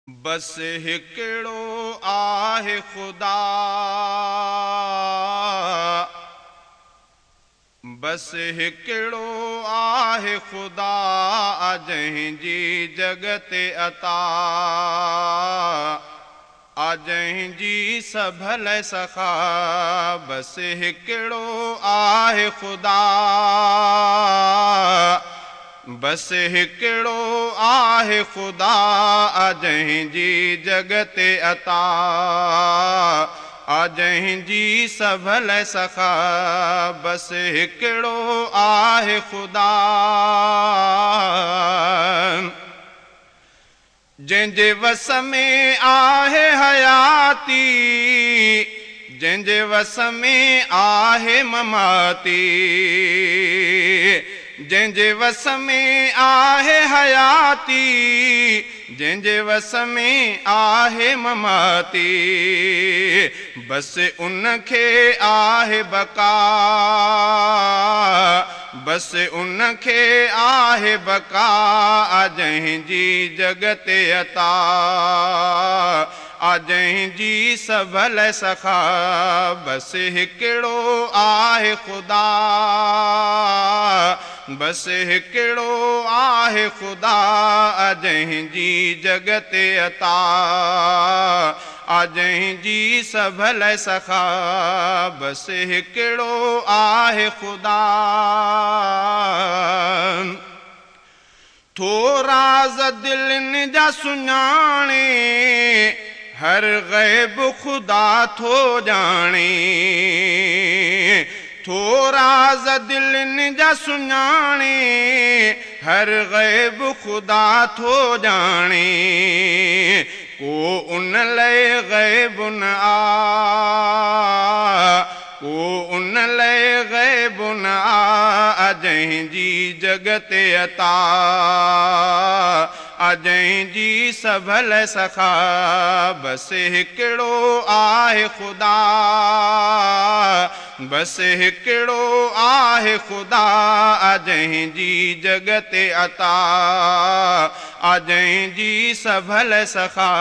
बस हिकिड़ो आहे ख़ुदा, बस हिकिड़ो आहे ख़ुदा, जंहिंजी जग ते अता, जंहिंजी सभल सखा। बस हिकिड़ो आहे ख़ुदा, बस हिकिड़ो आहे ख़ुदा, जंहिंजी जग ते अता, जंहिंजी सभल सखा। बस हिकिड़ो आहे ख़ुदा, जंहिंजे वस में आहे हयाती, जंहिंजे वस में आहे ममाती, जंहिंजे वस में आहे हयाती, जंहिंजे वस में आहे ममाती। बस उनखे आहे बका, बस उनखे आहे बका, जंहिंजी जग ते अता, जंहिंजी सभल सखा। बस हिकिड़ो आहे ख़ुदा, बस हिकिड़ो आहे ख़ुदा, जंहिंजी जग ते अता, जंहिंजी सभल सखा। बस हिकिड़ो आहे ख़ुदा। थोरा ज़ दिलनि जा सुञाणे, हर ग़ैब ख़ुदा थो ॼाणे। थोरा ज़ दिलनि जा सुञाणे, हर ग़ैब ख़ुदा थो ॼाणे। को उन लाइ ग़ैब न आ, को उन लाइ ग़ैब न आ, जंहिंजी जग ते अता, जंहिंजी सभल सखा। बस हिकिड़ो आहे ख़ुदा, बस हिकिड़ो आहे ख़ुदा, जंहिंजी जग ते अता, जंहिंजी सभल सखा।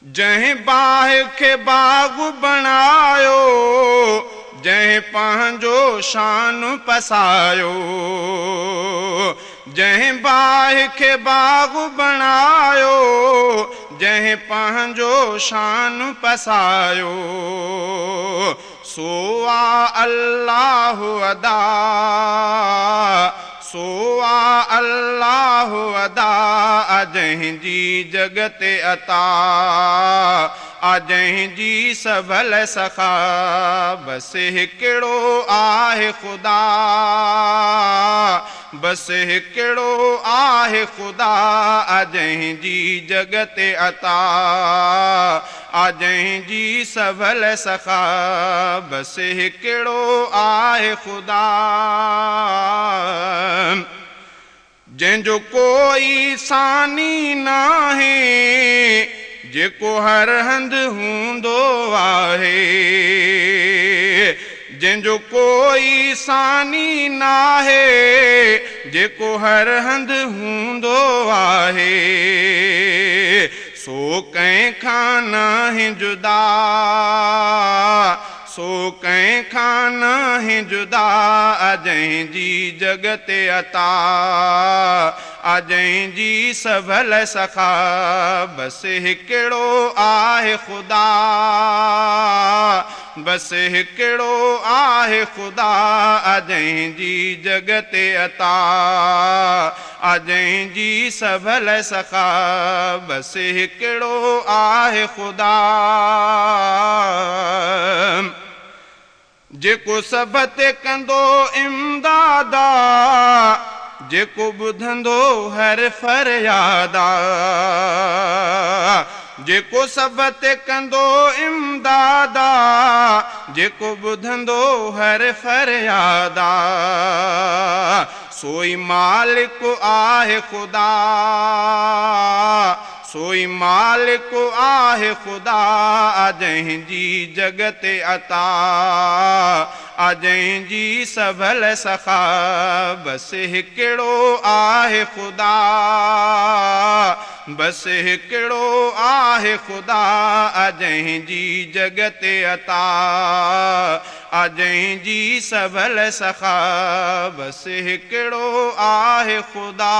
जंहिं बाहि खे बाग़ बणायो, जंहिं पंहिंजो शान पसायो, जंहिं बाहि खे बाग़ बणायो, जंहिं पंहिंजो शान पसायो। सो आ अल्लाह अदा, सो आ अल्लाह अदा, जंहिंजी जग ते अता, जंहिंजी सभल सखा। बस हिकिड़ो आहे ख़ुदा, बस हिकिड़ो आहे ख़ुदा, जंहिंजी जग ते अता, जंहिंजी सभल सखा। बस हिकिड़ो आहे ख़ुदा, जंहिंजो कोई सानी नाहे, जेको हर हंधि हूंदो आहे। जंहिंजो कोई सानी नाहे, जेको हर हंधि हूंदो आहे। सो कंहिं खां नाहे जुदा, सो कंहिं खां नाहे जुदा, जंहिंजी जग ते अता, जंहिंजी सभल सखा। बस हिकिड़ो आहे ख़ुदा, बस हिकिड़ो आहे ख़ुदा, जंहिंजी जग ते अता, जंहिंजी सभल सखा। बस हिकिड़ो आहे ख़ुदा, जेको सभ ते कंदो इमदादा, जेको ॿुधंदो हर फरियादा। जेको सभ ते कंदो इमदादा, जेको ॿुधंदो हर फरियादा। सोई मालिक आहे ख़ुदा, सोई मालिक आहे ख़ुदा जंहिंजी जग ते अता जंहिंजी सभल सखा बसि हिकिड़ो आहे ख़ुदा बसि हिकिड़ो आहे ख़ुदा जंहिंजी जग ते अता जंहिंजी सभल सखा बसि हिकिड़ो आहे ख़ुदा